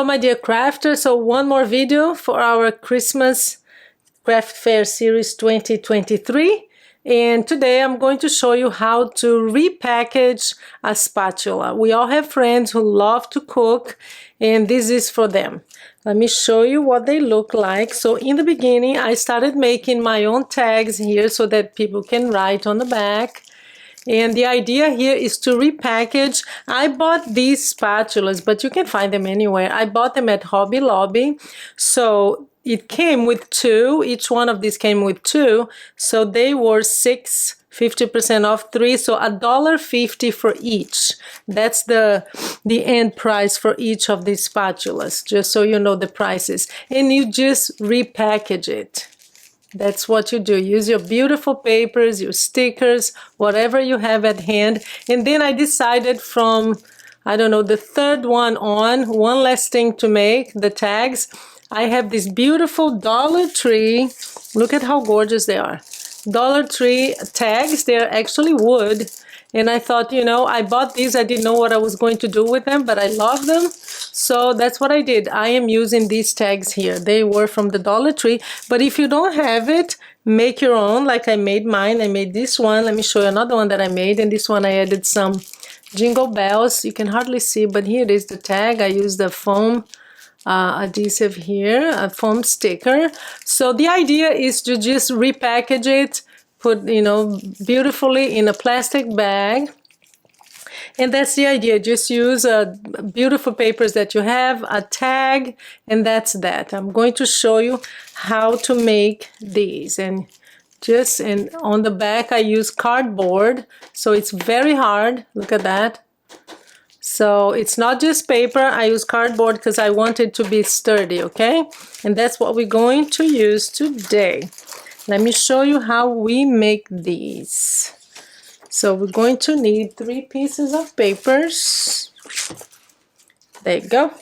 Hello my dear crafters, so one more video for our Christmas Craft Fair Series 2023, and today I'm going to show you how to repackage a spatula. We all have friends who love to cook, and this is for them. Let me show you what they look like. So in the beginning I started making my own tags here so that people can write on the back. And the idea here is to repackage. I bought these spatulas, but you can find them anywhere. I bought them at Hobby Lobby. So it came with two. Each one of these came with two. So they were 50% off 3. So $1.50 for each. That's the end price for each of these spatulas, just so you know the prices. And you just repackage it. That's what you do. Use your beautiful papers, your stickers, whatever you have at hand. And then I decided from, I don't know, the third one on, one last thing to make, the tags. I have these beautiful Dollar Tree. Look at how gorgeous they are. Dollar Tree tags. They're actually wood. And I thought, you know, I bought these. I didn't know what I was going to do with them, but I love them. So that's what I did. I am using these tags here. They were from the Dollar Tree. But if you don't have it, make your own. Like I made mine. I made this one. Let me show you another one that I made. And this one I added some jingle bells. You can hardly see, but here it is, the tag. I used the foam adhesive here, a foam sticker. So the idea is to just repackage it, put, you know, beautifully in a plastic bag. And that's the idea. Just use beautiful papers that you have, a tag, and that's that. I'm going to show you how to make these. And on the back I use cardboard, so it's very hard. Look at that. So it's not just paper. I use cardboard because I want it to be sturdy, okay? And that's what we're going to use today. Let me show you how we make these. So we're going to need 3 pieces of papers. There you go.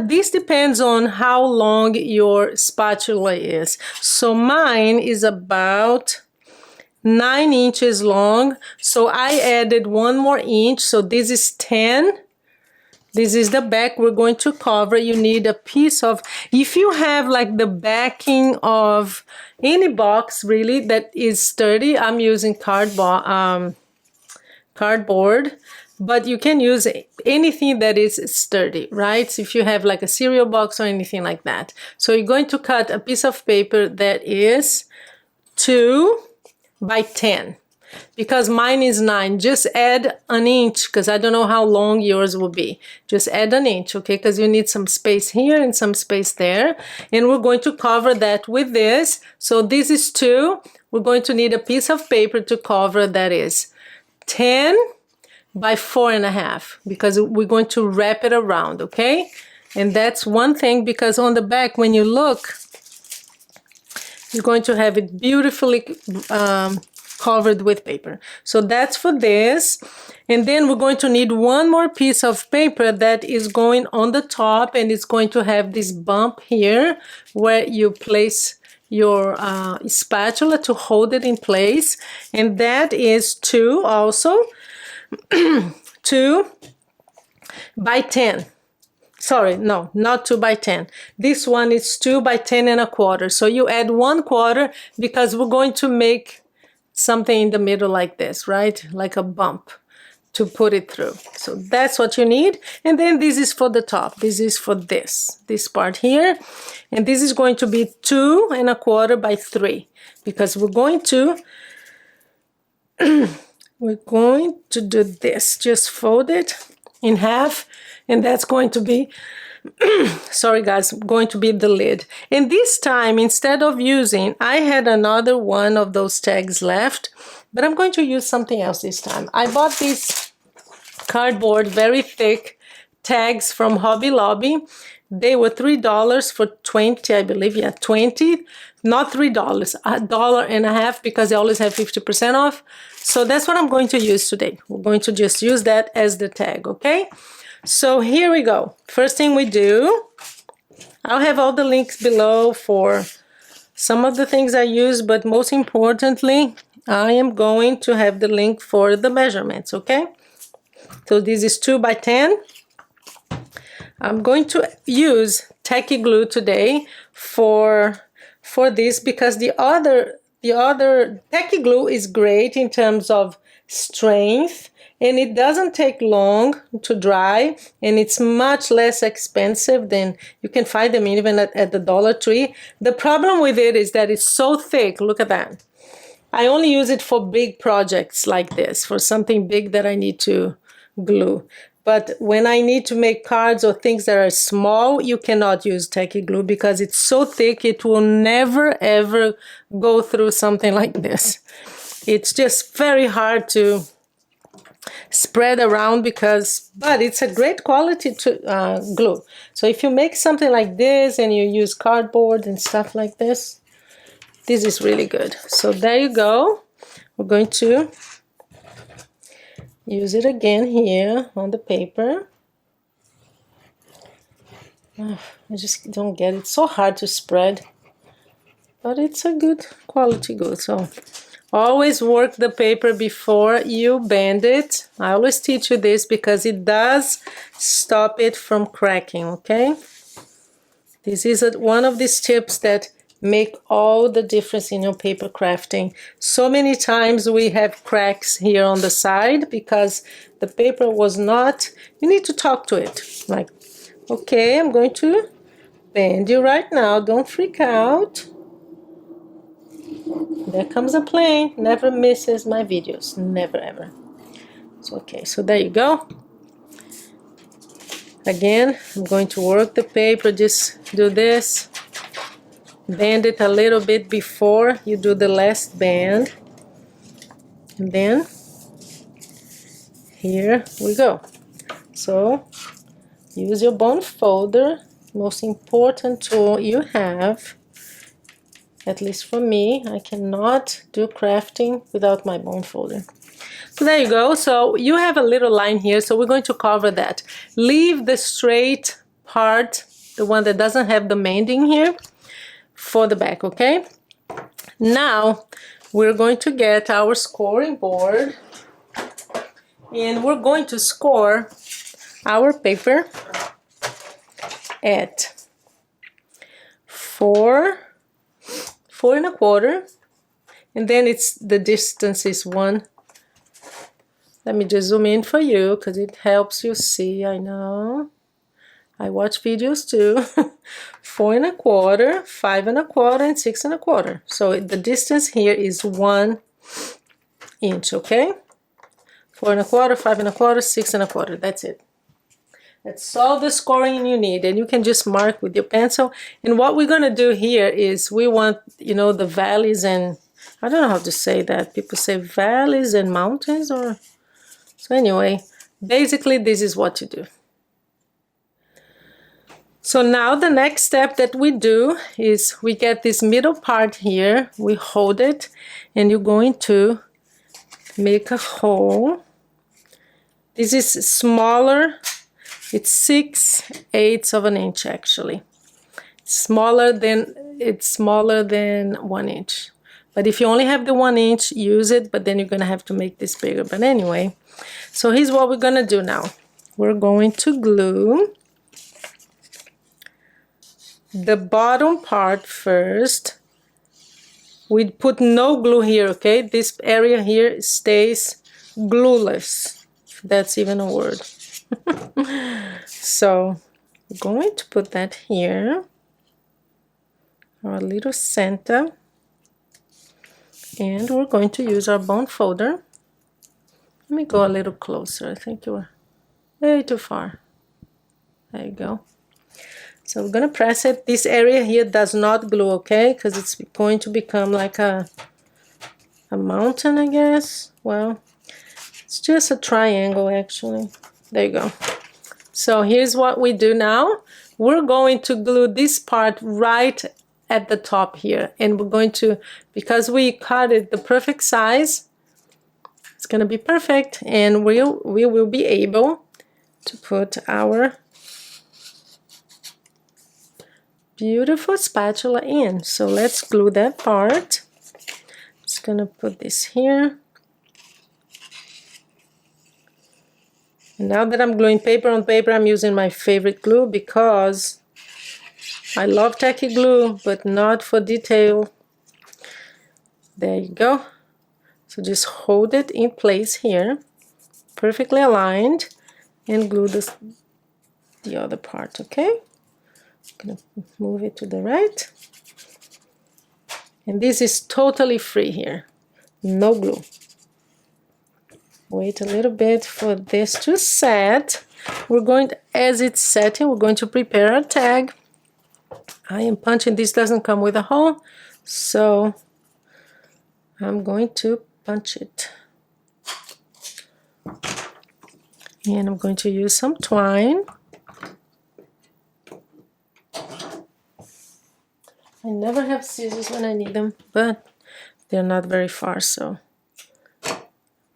This depends on how long your spatula is. So mine is about 9 inches long. So I added 1 more inch. So this is 10. This is the back we're going to cover. You need a piece of, if you have like the backing of any box really that is sturdy, I'm using cardboard, but you can use anything that is sturdy, right? So if you have like a cereal box or anything like that. So you're going to cut a piece of paper that is 2 by 10. Because mine is 9, just add an inch, because I don't know how long yours will be. Just add an inch, okay? Because you need some space here and some space there. And we're going to cover that with this. So this is 2. We're going to need a piece of paper to cover that is 10 by 4.5, because we're going to wrap it around, okay? And that's one thing, because on the back, when you look, you're going to have it beautifully covered with paper. So that's for this. And then we're going to need 1 more piece of paper that is going on the top, and it's going to have this bump here where you place your spatula to hold it in place. And that is 2 also. 2 by 10. Sorry, no, not 2 by 10. This one is 2 by 10.25. So you add 1/4 because we're going to make something in the middle like this, right? Like a bump to put it through. So that's what you need. And then this is for the top. This is for this part here. And this is going to be 2.25 by 3, because we're going to do this. Just fold it in half, and that's going to be sorry guys, going to be the lid. And this time, instead of using, I had another one of those tags left, but I'm going to use something else this time. I bought these cardboard, very thick tags from Hobby Lobby. They were $3 for 20, I believe. Yeah, 20, not $3, $1.50, because they always have 50% off. So that's what I'm going to use today. We're going to just use that as the tag, okay? So here we go. First thing we do, I'll have all the links below for some of the things I use, but most importantly, I am going to have the link for the measurements, okay? So this is 2 by 10. I'm going to use tacky glue today for this, because the other tacky glue is great in terms of strength, and it doesn't take long to dry, and it's much less expensive than you can find them even at the Dollar Tree. The problem with it is that it's so thick. Look at that. I only use it for big projects like this, for something big that I need to glue. But when I need to make cards or things that are small, you cannot use tacky glue because it's so thick, it will never ever go through something like this. It's just very hard to spread around but it's a great quality glue. So if you make something like this and you use cardboard and stuff like this, this is really good. So there you go. We're going to use it again here on the paper. Oh, I just don't get it. It's so hard to spread, but it's a good quality glue. So always work the paper before you bend it. I always teach you this because it does stop it from cracking, okay? This is one of these tips that make all the difference in your paper crafting. So many times we have cracks here on the side because the paper was not, you need to talk to it. Like, okay, I'm going to bend you right now. Don't freak out. There comes a plane. Never misses my videos. Never ever. So, okay, so there you go. Again, I'm going to work the paper. Just do this. Bend it a little bit before you do the last bend. And then here we go. So use your bone folder, most important tool you have. At least for me, I cannot do crafting without my bone folder. So there you go. So you have a little line here, so we're going to cover that. Leave the straight part, the one that doesn't have the mending here, for the back, okay? Now we're going to get our scoring board and we're going to score our paper at 4 1/4, and then the distance is 1. Let me just zoom in for you because it helps you see. I know I watch videos too. 4 1/4, 5 1/4, and 6 1/4. So the distance here is 1 inch, okay? 4 1/4, 5 1/4, 6 1/4. That's it. That's all the scoring you need, and you can just mark with your pencil. And what we're gonna do here is we want, you know, the valleys and, I don't know how to say that. People say valleys and mountains, or, so anyway, basically this is what you do. So now the next step that we do is we get this middle part here, we hold it, and you're going to make a hole. This is smaller. It's 6/8 of an inch actually. It's smaller than 1 inch. But if you only have the 1 inch, use it, but then you're gonna have to make this bigger. But anyway, so here's what we're gonna do now. We're going to glue the bottom part first. We put no glue here, okay? This area here stays glueless, if that's even a word. So we're going to put that here, our little center, and we're going to use our bone folder. Let me go a little closer. I think you are way too far. There you go. So we're gonna press it. This area here does not glue, okay? Because it's going to become like a mountain, I guess. Well, it's just a triangle actually. There you go. So here's what we do now. We're going to glue this part right at the top here, and we're going to, because we cut it the perfect size, it's gonna be perfect, and we will be able to put our beautiful spatula in. So let's glue that part. Just gonna put this here. And now that I'm gluing paper on paper, I'm using my favorite glue because I love tacky glue, but not for detail. There you go. So just hold it in place here, perfectly aligned, and glue the other part, okay? I'm gonna move it to the right. And this is totally free here, no glue. Wait a little bit for this to set. We're going to, as it's setting, we're going to prepare our tag. I am punching, this doesn't come with a hole, so I'm going to punch it. And I'm going to use some twine. I never have scissors when I need them, but they're not very far, so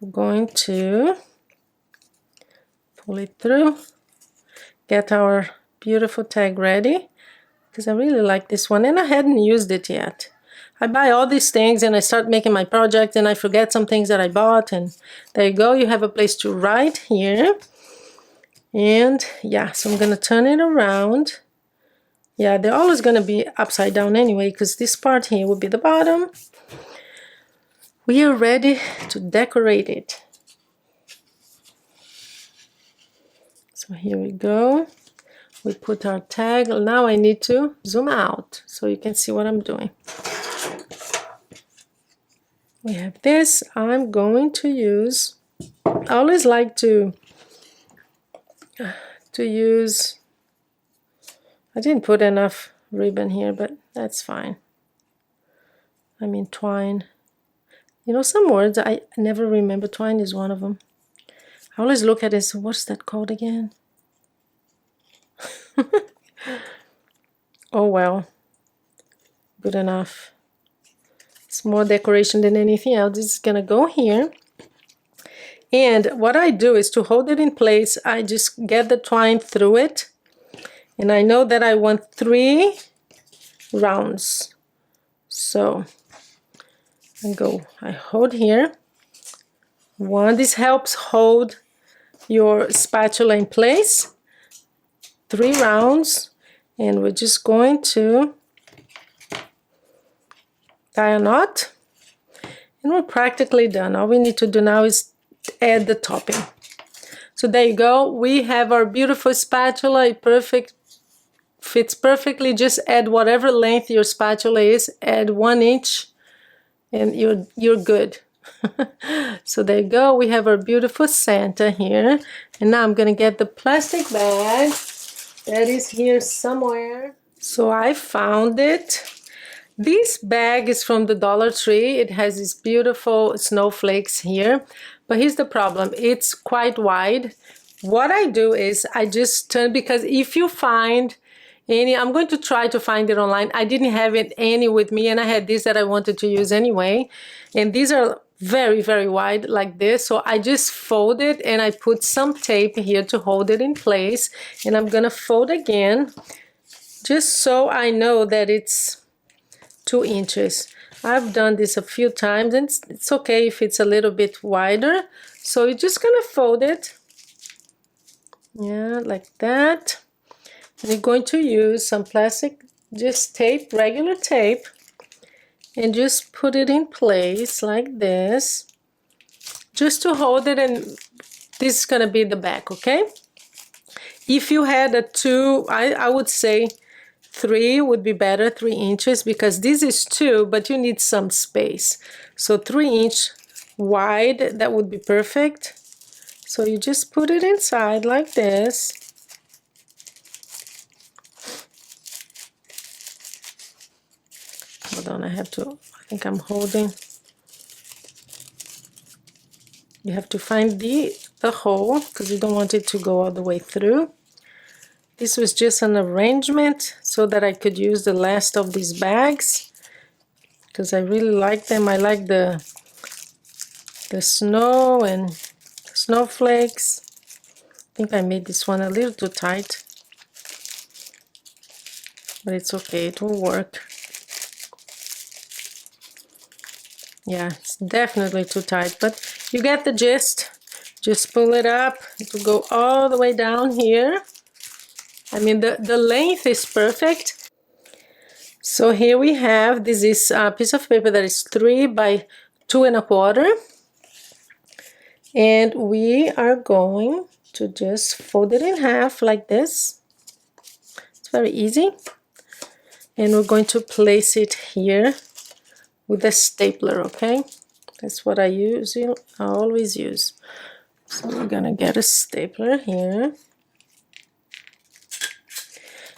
I'm going to pull it through, get our beautiful tag ready, because I really like this one, and I hadn't used it yet. I buy all these things and I start making my project and I forget some things that I bought, and there you go, you have a place to write here. And yeah, so I'm gonna turn it around. Yeah, they're always gonna be upside down anyway, because this part here will be the bottom. We are ready to decorate it. So here we go. We put our tag. Now I need to zoom out so you can see what I'm doing. We have this. I'm going to use, I always like to use, I didn't put enough ribbon here, but that's fine. I mean twine. You know, some words I never remember. Twine is one of them. I always look at it, so what's that called again? Oh well, good enough. It's more decoration than anything else. This is gonna go here. And what I do is to hold it in place, I just get the twine through it. And I know that I want 3 rounds. So I hold here. 1, this helps hold your spatula in place. 3 rounds, and we're just going to tie a knot, and we're practically done. All we need to do now is add the topping. So there you go, we have our beautiful spatula. It fits perfectly. Just add whatever length your spatula is, add 1 inch, and you're good. So there you go, we have our beautiful Santa here. And now I'm gonna get the plastic bag that is here somewhere. So I found it. This bag is from the Dollar Tree. It has these beautiful snowflakes here, but here's the problem, it's quite wide. What I do is I just turn, because if you find any, I'm going to try to find it online. I didn't have it any with me, and I had these that I wanted to use anyway, and these are very, very wide like this. So I just fold it and I put some tape here to hold it in place, and I'm gonna fold again just so I know that it's 2 inches. I've done this a few times, and it's okay if it's a little bit wider. So you're just gonna fold it, yeah, like that. And you're going to use some plastic, just tape, regular tape, and just put it in place like this, just to hold it. And this is gonna be the back, okay? If you had a 2, I would say 3 would be better, 3 inches, because this is 2, but you need some space. So 3 inch wide, that would be perfect. So you just put it inside like this. Hold on, I think I'm holding. You have to find the hole, because you don't want it to go all the way through. This was just an arrangement so that I could use the last of these bags, because I really like them. I like the snow and snowflakes. I think I made this one a little too tight, but it's okay, it will work. Yeah, it's definitely too tight, but you get the gist. Just pull it up. It will go all the way down here. I mean, the length is perfect. So here we have, this is a piece of paper that is 3 by 2 1/4. And we are going to just fold it in half like this. It's very easy. And we're going to place it here with a stapler, okay? That's what I always use. So we're gonna get a stapler here.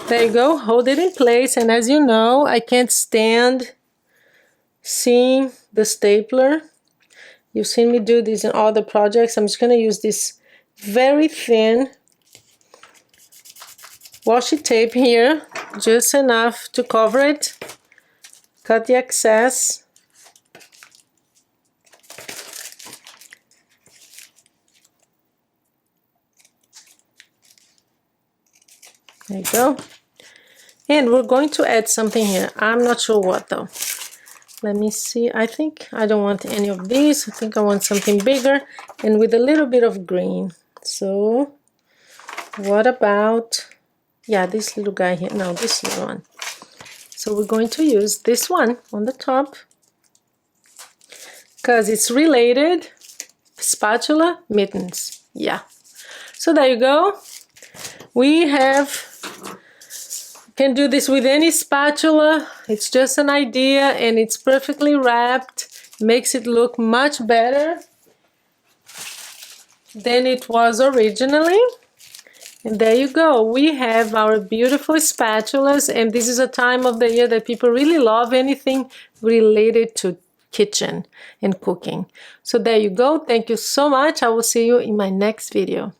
There you go, hold it in place. And as you know, I can't stand seeing the stapler. You've seen me do this in other projects. I'm just gonna use this very thin washi tape here, just enough to cover it. Cut the excess. There you go. And we're going to add something here. I'm not sure what though. Let me see. I think I don't want any of these. I think I want something bigger and with a little bit of green. So what about, yeah, this little guy here. No, this little one. So we're going to use this one on the top because it's related. Spatula mittens. Yeah. So there you go. We can do this with any spatula. It's just an idea and it's perfectly wrapped. Makes it look much better than it was originally. And there you go. We have our beautiful spatulas, and this is a time of the year that people really love anything related to kitchen and cooking. So there you go. Thank you so much. I will see you in my next video.